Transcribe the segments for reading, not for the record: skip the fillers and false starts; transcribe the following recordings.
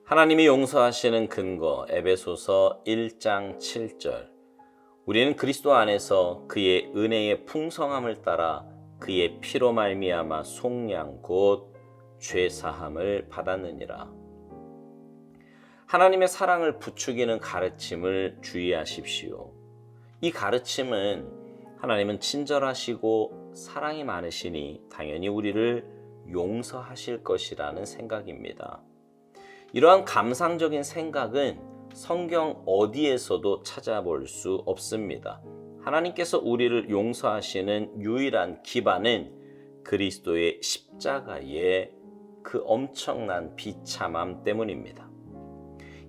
하나님이 용서하시는 근거 에베소서 1장 7절. 우리는 그리스도 안에서 그의 은혜의 풍성함을 따라 그의 피로 말미암아 속량 곧 죄사함을 받았느니라. 하나님의 사랑을 부추기는 가르침을 주의하십시오. 이 가르침은 하나님은 친절하시고 사랑이 많으시니 당연히 우리를 용서하실 것이라는 생각입니다. 이러한 감상적인 생각은 성경 어디에서도 찾아볼 수 없습니다. 하나님께서 우리를 용서하시는 유일한 기반은 그리스도의 십자가의 그 엄청난 비참함 때문입니다.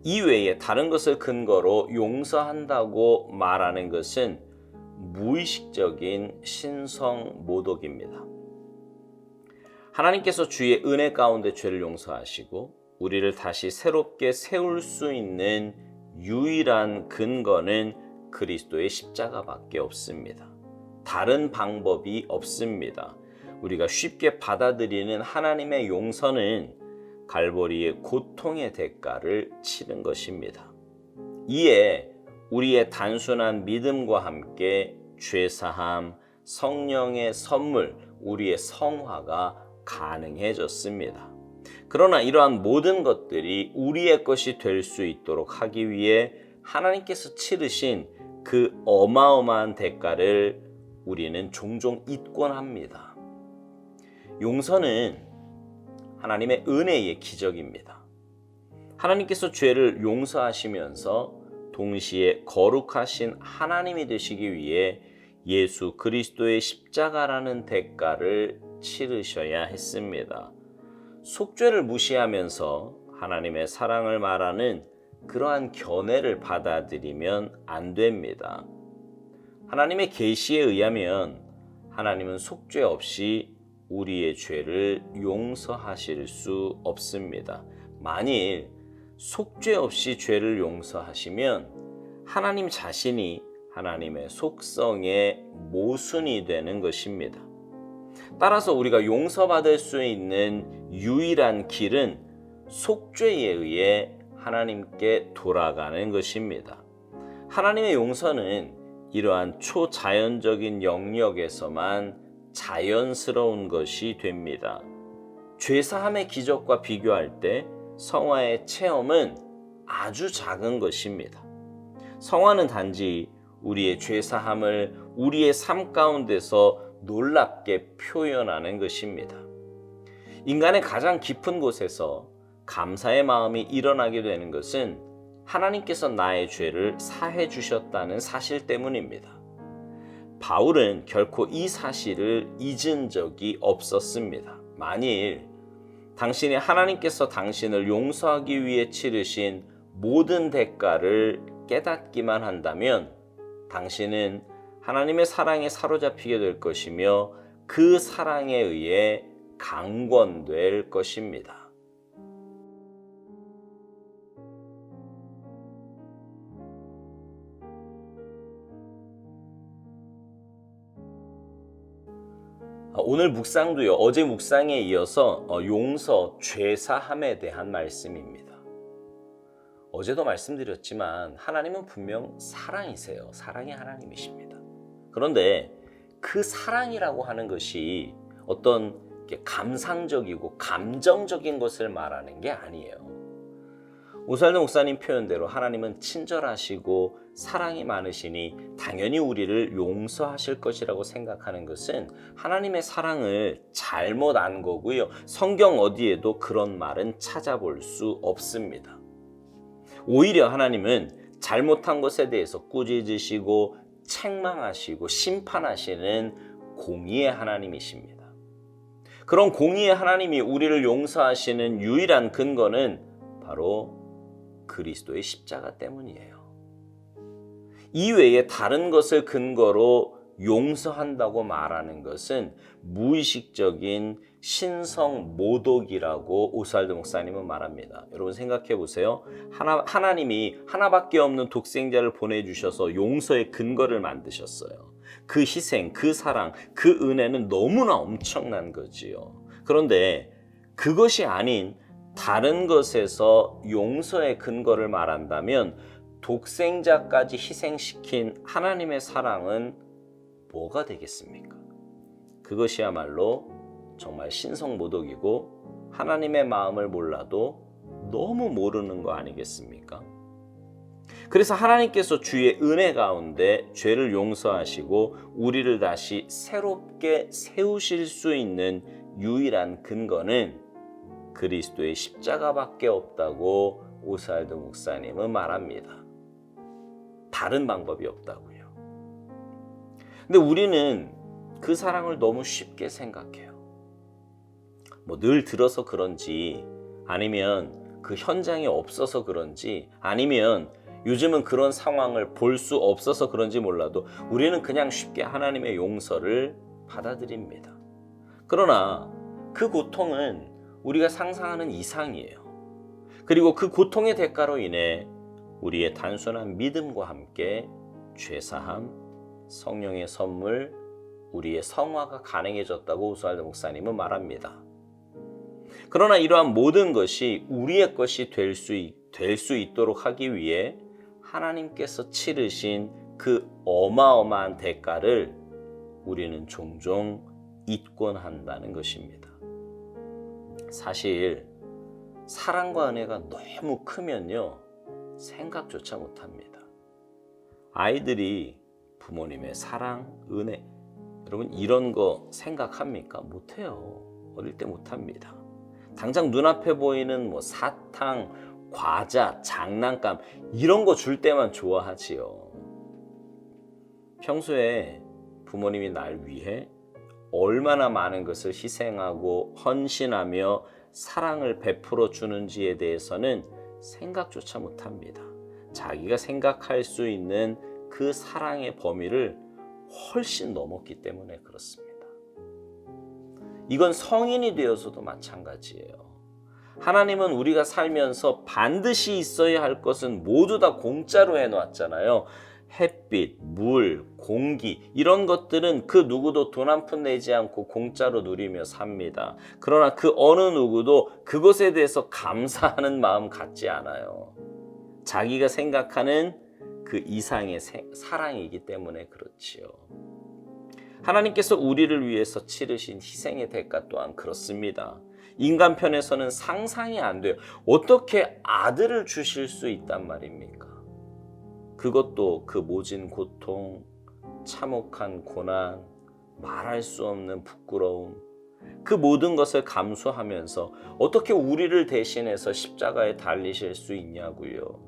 이외에 다른 것을 근거로 용서한다고 말하는 것은 무의식적인 신성 모독입니다. 하나님께서 주의 은혜 가운데 죄를 용서하시고 우리를 다시 새롭게 세울 수 있는 유일한 근거는 그리스도의 십자가밖에 없습니다. 다른 방법이 없습니다. 우리가 쉽게 받아들이는 하나님의 용서는 갈보리의 고통의 대가를 치른 것입니다. 이에 우리의 단순한 믿음과 함께 죄사함, 성령의 선물, 우리의 성화가 가능해졌습니다. 그러나 이러한 모든 것들이 우리의 것이 될 수 있도록 하기 위해 하나님께서 치르신 그 어마어마한 대가를 우리는 종종 잊곤 합니다. 용서는 하나님의 은혜의 기적입니다. 하나님께서 죄를 용서하시면서 동시에 거룩하신 하나님이 되시기 위해 예수 그리스도의 십자가라는 대가를 치르셔야 했습니다. 속죄를 무시하면서 하나님의 사랑을 말하는 그러한 견해를 받아들이면 안 됩니다. 하나님의 계시에 의하면 하나님은 속죄 없이 우리의 죄를 용서하실 수 없습니다. 만일 속죄 없이 죄를 용서하시면 하나님 자신이 하나님의 속성의 모순이 되는 것입니다. 따라서 우리가 용서받을 수 있는 유일한 길은 속죄에 의해 하나님께 돌아가는 것입니다. 하나님의 용서는 이러한 초자연적인 영역에서만 자연스러운 것이 됩니다. 죄사함의 기적과 비교할 때 성화의 체험은 아주 작은 것입니다. 성화는 단지 우리의 죄사함을 우리의 삶 가운데서 놀랍게 표현하는 것입니다. 인간의 가장 깊은 곳에서 감사의 마음이 일어나게 되는 것은 하나님께서 나의 죄를 사해 주셨다는 사실 때문입니다. 바울은 결코 이 사실을 잊은 적이 없었습니다. 만일 당신이 하나님께서 당신을 용서하기 위해 치르신 모든 대가를 깨닫기만 한다면 당신은 하나님의 사랑에 사로잡히게 될 것이며 그 사랑에 의해 강권될 것입니다. 오늘 묵상도요, 어제 묵상에 이어서 용서, 죄사함에 대한 말씀입니다. 어제도 말씀드렸지만 하나님은 분명 사랑이세요. 사랑의 하나님이십니다. 그런데 그 사랑이라고 하는 것이 어떤 감상적이고 감정적인 것을 말하는 게 아니에요. 오살도 목사님 표현대로 하나님은 친절하시고 사랑이 많으시니 당연히 우리를 용서하실 것이라고 생각하는 것은 하나님의 사랑을 잘못 안 거고요. 성경 어디에도 그런 말은 찾아볼 수 없습니다. 오히려 하나님은 잘못한 것에 대해서 꾸짖으시고 책망하시고 심판하시는 공의의 하나님이십니다. 그런 공의의 하나님이 우리를 용서하시는 유일한 근거는 바로 그리스도의 십자가 때문이에요. 이외에 다른 것을 근거로 용서한다고 말하는 것은 무의식적인 신성 모독이라고 오스왈드 목사님은 말합니다. 여러분 생각해 보세요. 하나님이 하나밖에 없는 독생자를 보내주셔서 용서의 근거를 만드셨어요. 그 희생, 그 사랑, 그 은혜는 너무나 엄청난 거지요. 그런데 그것이 아닌 다른 것에서 용서의 근거를 말한다면 독생자까지 희생시킨 하나님의 사랑은 뭐가 되겠습니까? 그것이야말로 정말 신성모독이고 하나님의 마음을 몰라도 너무 모르는 거 아니겠습니까? 그래서 하나님께서 주의 은혜 가운데 죄를 용서하시고 우리를 다시 새롭게 세우실 수 있는 유일한 근거는 그리스도의 십자가밖에 없다고 오스왈드 목사님은 말합니다. 다른 방법이 없다고요. 근데 우리는 그 사랑을 너무 쉽게 생각해요. 늘 들어서 그런지, 아니면 그 현장에 없어서 그런지, 아니면 요즘은 그런 상황을 볼 수 없어서 그런지 몰라도 우리는 그냥 쉽게 하나님의 용서를 받아들입니다. 그러나 그 고통은 우리가 상상하는 이상이에요. 그리고 그 고통의 대가로 인해 우리의 단순한 믿음과 함께 죄사함, 성령의 선물, 우리의 성화가 가능해졌다고 오스왈드 목사님은 말합니다. 그러나 이러한 모든 것이 우리의 것이 될 수 있도록 하기 위해 하나님께서 치르신 그 어마어마한 대가를 우리는 종종 잊곤 한다는 것입니다. 사실 사랑과 은혜가 너무 크면요, 생각조차 못합니다. 아이들이 부모님의 사랑, 은혜, 여러분 이런 거 생각합니까? 못해요. 어릴 때 못합니다. 당장 눈앞에 보이는 사탕, 과자, 장난감 이런 거 줄 때만 좋아하지요. 평소에 부모님이 날 위해 얼마나 많은 것을 희생하고 헌신하며 사랑을 베풀어 주는지에 대해서는 생각조차 못합니다. 자기가 생각할 수 있는 그 사랑의 범위를 훨씬 넘었기 때문에 그렇습니다. 이건 성인이 되어서도 마찬가지예요. 하나님은 우리가 살면서 반드시 있어야 할 것은 모두 다 공짜로 해놨잖아요. 햇빛, 물, 공기 이런 것들은 그 누구도 돈 한 푼 내지 않고 공짜로 누리며 삽니다. 그러나 그 어느 누구도 그것에 대해서 감사하는 마음 갖지 않아요. 자기가 생각하는 그 이상의 사랑이기 때문에 그렇지요. 하나님께서 우리를 위해서 치르신 희생의 대가 또한 그렇습니다. 인간 편에서는 상상이 안 돼요. 어떻게 아들을 주실 수 있단 말입니까? 그것도 그 모진 고통, 참혹한 고난, 말할 수 없는 부끄러움, 그 모든 것을 감수하면서 어떻게 우리를 대신해서 십자가에 달리실 수 있냐고요.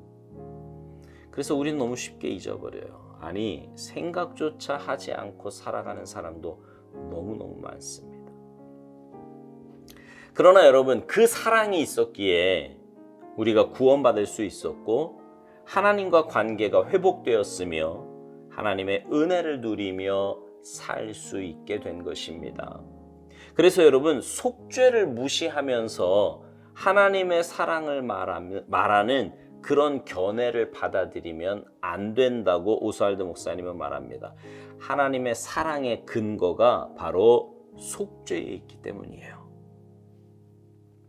그래서 우리는 너무 쉽게 잊어버려요. 아니, 생각조차 하지 않고 살아가는 사람도 너무너무 많습니다. 그러나 여러분, 그 사랑이 있었기에 우리가 구원받을 수 있었고 하나님과 관계가 회복되었으며 하나님의 은혜를 누리며 살 수 있게 된 것입니다. 그래서 여러분, 속죄를 무시하면서 하나님의 사랑을 말하는 그런 견해를 받아들이면 안 된다고 오스왈드 목사님은 말합니다. 하나님의 사랑의 근거가 바로 속죄에 있기 때문이에요.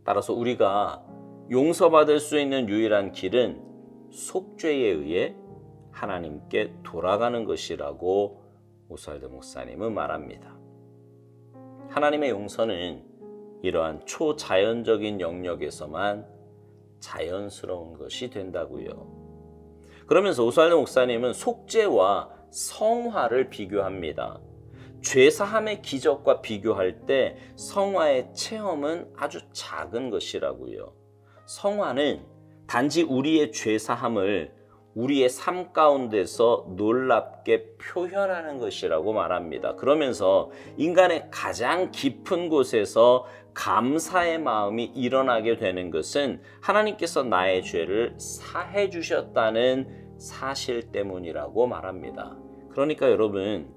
따라서 우리가 용서받을 수 있는 유일한 길은 속죄에 의해 하나님께 돌아가는 것이라고 오스왈드 목사님은 말합니다. 하나님의 용서는 이러한 초자연적인 영역에서만 자연스러운 것이 된다고요. 그러면서 오스왈드 목사님은 속죄와 성화를 비교합니다. 죄사함의 기적과 비교할 때 성화의 체험은 아주 작은 것이라고요. 성화는 단지 우리의 죄사함을 우리의 삶 가운데서 놀랍게 표현하는 것이라고 말합니다. 그러면서 인간의 가장 깊은 곳에서 감사의 마음이 일어나게 되는 것은 하나님께서 나의 죄를 사해 주셨다는 사실 때문이라고 말합니다. 그러니까 여러분,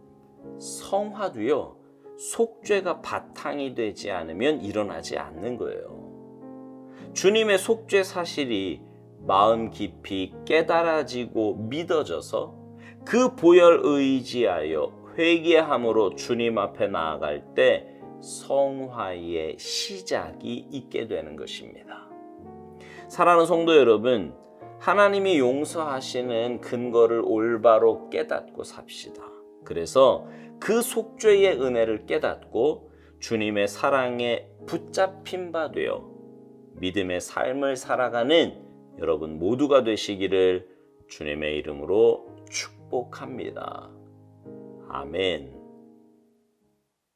성화도요, 속죄가 바탕이 되지 않으면 일어나지 않는 거예요. 주님의 속죄 사실이 마음 깊이 깨달아지고 믿어져서 그 보혈 의지하여 회개함으로 주님 앞에 나아갈 때 성화의 시작이 있게 되는 것입니다. 사랑하는 성도 여러분, 하나님이 용서하시는 근거를 올바로 깨닫고 삽시다. 그래서 그 속죄의 은혜를 깨닫고 주님의 사랑에 붙잡힌 바 되어 믿음의 삶을 살아가는 여러분 모두가 되시기를 주님의 이름으로 축복합니다. 아멘.